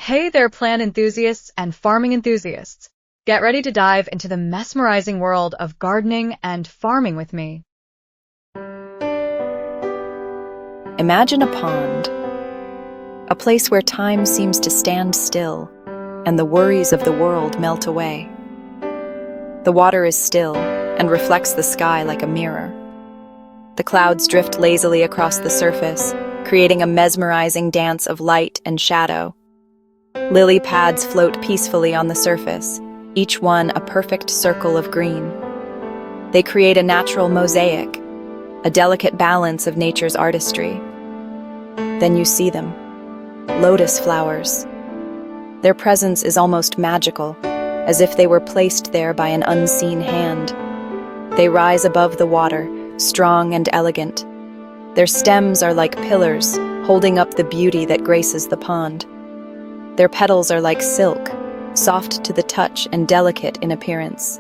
Hey there, plant enthusiasts and farming enthusiasts. Get ready to dive into the mesmerizing world of gardening and farming with me. Imagine a pond, a place where time seems to stand still and the worries of the world melt away. The water is still and reflects the sky like a mirror. The clouds drift lazily across the surface, creating a mesmerizing dance of light and shadow. Lily pads float peacefully on the surface, each one a perfect circle of green. They create a natural mosaic, a delicate balance of nature's artistry. Then you see them, lotus flowers. Their presence is almost magical, as if they were placed there by an unseen hand. They rise above the water, strong and elegant. Their stems are like pillars, holding up the beauty that graces the pond. Their petals are like silk, soft to the touch and delicate in appearance.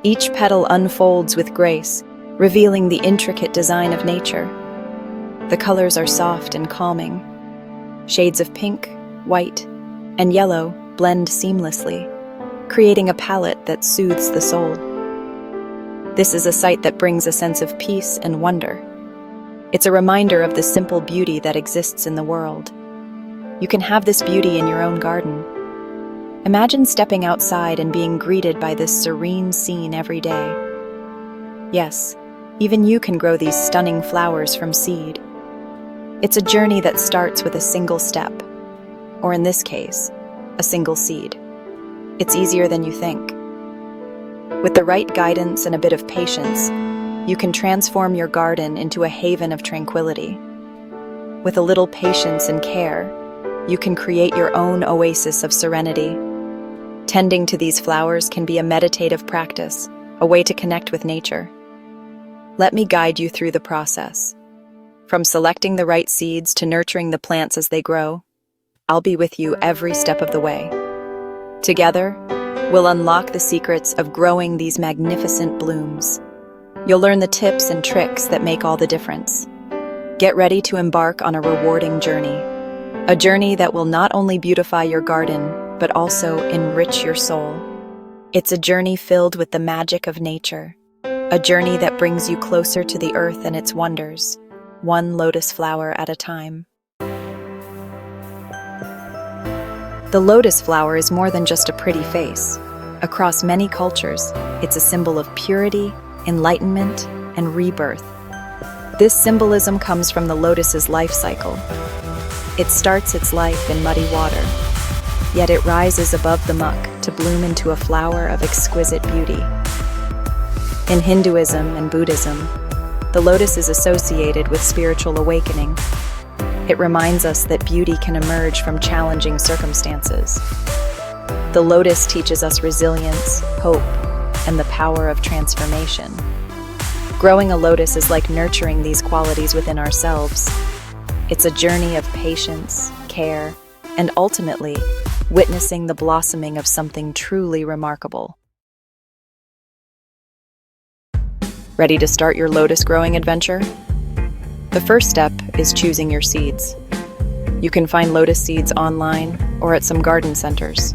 Each petal unfolds with grace, revealing the intricate design of nature. The colors are soft and calming. Shades of pink, white, and yellow blend seamlessly, creating a palette that soothes the soul. This is a sight that brings a sense of peace and wonder. It's a reminder of the simple beauty that exists in the world. You can have this beauty in your own garden. Imagine stepping outside and being greeted by this serene scene every day. Yes, even you can grow these stunning flowers from seed. It's a journey that starts with a single step, or in this case, a single seed. It's easier than you think. With the right guidance and a bit of patience, you can transform your garden into a haven of tranquility. With a little patience and care, you can create your own oasis of serenity. Tending to these flowers can be a meditative practice, a way to connect with nature. Let me guide you through the process. From selecting the right seeds to nurturing the plants as they grow, I'll be with you every step of the way. Together, we'll unlock the secrets of growing these magnificent blooms. You'll learn the tips and tricks that make all the difference. Get ready to embark on a rewarding journey. A journey that will not only beautify your garden, but also enrich your soul. It's a journey filled with the magic of nature. A journey that brings you closer to the earth and its wonders, one lotus flower at a time. The lotus flower is more than just a pretty face. Across many cultures, it's a symbol of purity, enlightenment, and rebirth. This symbolism comes from the lotus's life cycle. It starts its life in muddy water, yet it rises above the muck to bloom into a flower of exquisite beauty. In Hinduism and Buddhism, the lotus is associated with spiritual awakening. It reminds us that beauty can emerge from challenging circumstances. The lotus teaches us resilience, hope, and the power of transformation. Growing a lotus is like nurturing these qualities within ourselves. It's a journey of patience, care, and ultimately, witnessing the blossoming of something truly remarkable. Ready to start your lotus growing adventure? The first step is choosing your seeds. You can find lotus seeds online or at some garden centers.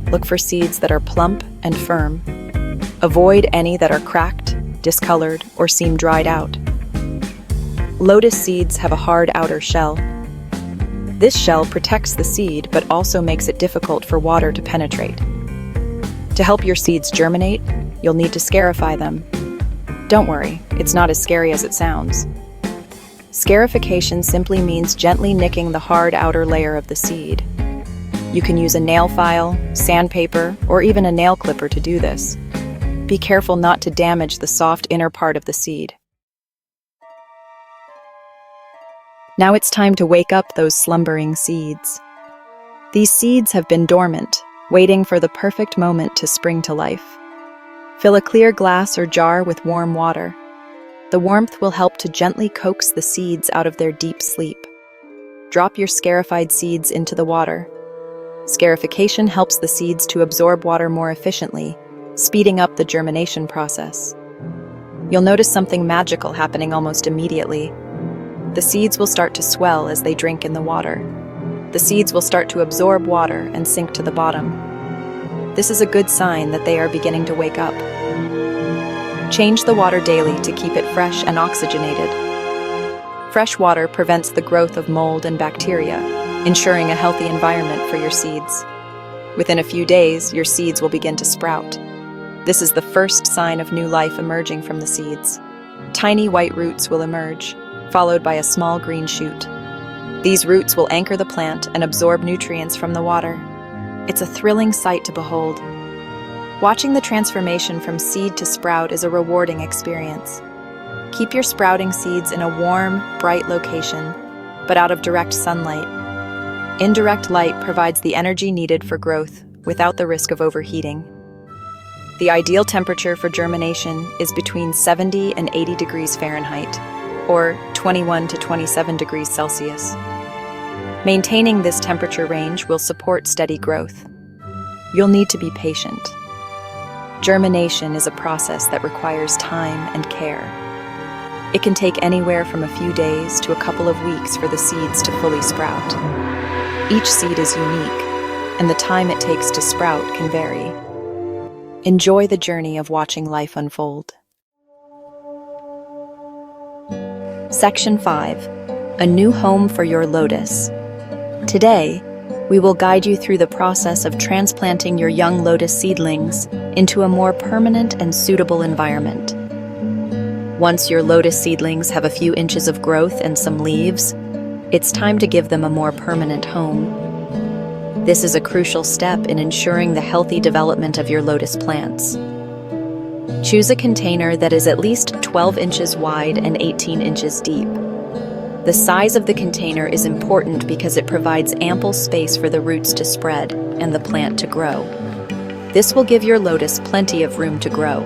Look for seeds that are plump and firm. Avoid any that are cracked, discolored, or seem dried out. Lotus seeds have a hard outer shell. This shell protects the seed but also makes it difficult for water to penetrate. To help your seeds germinate, you'll need to scarify them. Don't worry, it's not as scary as it sounds. Scarification simply means gently nicking the hard outer layer of the seed. You can use a nail file, sandpaper, or even a nail clipper to do this. Be careful not to damage the soft inner part of the seed. Now it's time to wake up those slumbering seeds. These seeds have been dormant, waiting for the perfect moment to spring to life. Fill a clear glass or jar with warm water. The warmth will help to gently coax the seeds out of their deep sleep. Drop your scarified seeds into the water. Scarification helps the seeds to absorb water more efficiently, speeding up the germination process. You'll notice something magical happening almost immediately. The seeds will start to swell as they drink in the water. the seeds will start to absorb water and sink to the bottom. This is a good sign that they are beginning to wake up. Change the water daily to keep it fresh and oxygenated. Fresh water prevents the growth of mold and bacteria, ensuring a healthy environment for your seeds. Within a few days, your seeds will begin to sprout. This is the first sign of new life emerging from the seeds. Tiny white roots will emerge, followed by a small green shoot. These roots will anchor the plant and absorb nutrients from the water. It's a thrilling sight to behold. Watching the transformation from seed to sprout is a rewarding experience. Keep your sprouting seeds in a warm, bright location, but out of direct sunlight. Indirect light provides the energy needed for growth without the risk of overheating. The ideal temperature for germination is between 70 and 80 degrees Fahrenheit, or 21 to 27 degrees Celsius. Maintaining this temperature range will support steady growth. You'll need to be patient. Germination is a process that requires time and care. It can take anywhere from a few days to a couple of weeks for the seeds to fully sprout. Each seed is unique, and the time it takes to sprout can vary. Enjoy the journey of watching life unfold. Section 5. A new home for your lotus. Today, we will guide you through the process of transplanting your young lotus seedlings into a more permanent and suitable environment. Once your lotus seedlings have a few inches of growth and some leaves, it's time to give them a more permanent home. This is a crucial step in ensuring the healthy development of your lotus plants. Choose a container that is at least 12 inches wide and 18 inches deep. The size of the container is important because it provides ample space for the roots to spread and the plant to grow. This will give your lotus plenty of room to grow.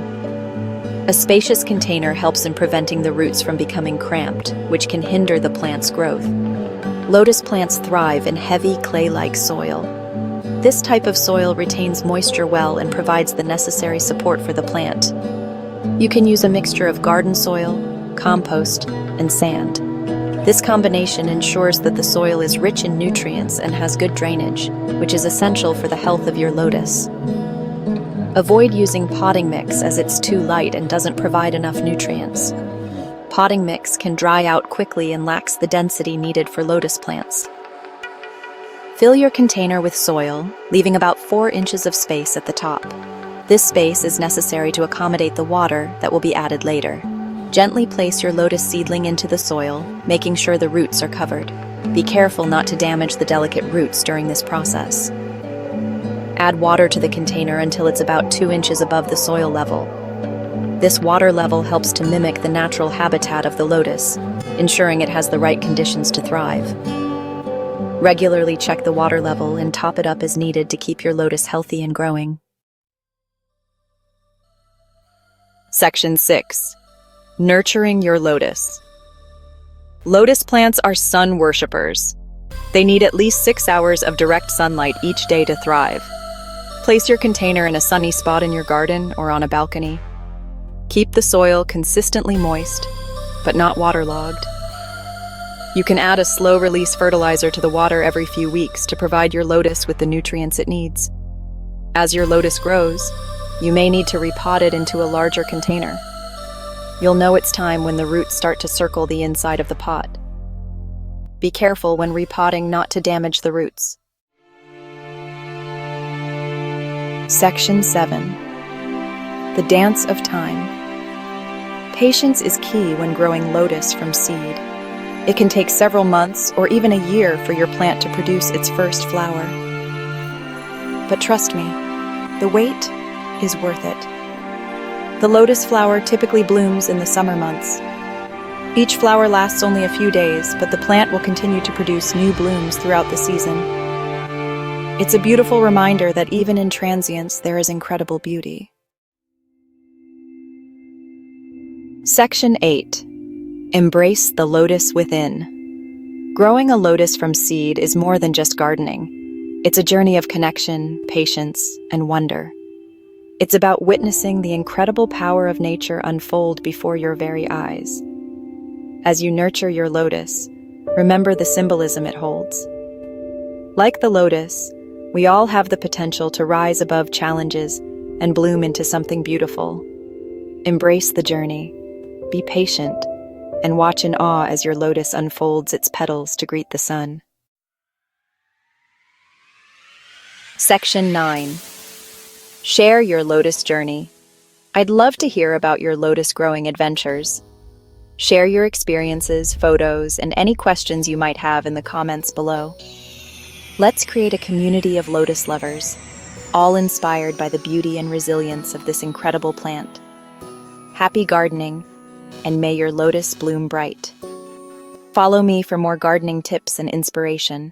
A spacious container helps in preventing the roots from becoming cramped, which can hinder the plant's growth. Lotus plants thrive in heavy clay-like soil. This type of soil retains moisture well and provides the necessary support for the plant. You can use a mixture of garden soil, compost, and sand. This combination ensures that the soil is rich in nutrients and has good drainage, which is essential for the health of your lotus. Avoid using potting mix as it's too light and doesn't provide enough nutrients. Potting mix can dry out quickly and lacks the density needed for lotus plants. Fill your container with soil, leaving about 4 inches of space at the top. This space is necessary to accommodate the water that will be added later. Gently place your lotus seedling into the soil, making sure the roots are covered. Be careful not to damage the delicate roots during this process. Add water to the container until it's about 2 inches above the soil level. This water level helps to mimic the natural habitat of the lotus, ensuring it has the right conditions to thrive. Regularly check the water level and top it up as needed to keep your lotus healthy and growing. Section 6. Nurturing your lotus. Lotus plants are sun worshippers. They need at least 6 hours of direct sunlight each day to thrive. Place your container in a sunny spot in your garden or on a balcony. Keep the soil consistently moist, but not waterlogged. You can add a slow-release fertilizer to the water every few weeks to provide your lotus with the nutrients it needs. As your lotus grows, you may need to repot it into a larger container. You'll know it's time when the roots start to circle the inside of the pot. Be careful when repotting not to damage the roots. Section 7. The Dance of Time. Patience is key when growing lotus from seed. It can take several months or even a year for your plant to produce its first flower. But trust me, the wait is worth it. The lotus flower typically blooms in the summer months. Each flower lasts only a few days, but the plant will continue to produce new blooms throughout the season. It's a beautiful reminder that even in transience, there is incredible beauty. Section 8. Embrace the lotus within. Growing a lotus from seed is more than just gardening. It's a journey of connection, patience, and wonder. It's about witnessing the incredible power of nature unfold before your very eyes. As you nurture your lotus, remember the symbolism it holds. Like the lotus, we all have the potential to rise above challenges and bloom into something beautiful. Embrace the journey, be patient, and watch in awe as your lotus unfolds its petals to greet the sun. Section 9. Share your lotus journey. I'd love to hear about your lotus growing adventures. Share your experiences, photos, and any questions you might have in the comments below. Let's create a community of lotus lovers, all inspired by the beauty and resilience of this incredible plant. Happy gardening, and may your lotus bloom bright. Follow me for more gardening tips and inspiration.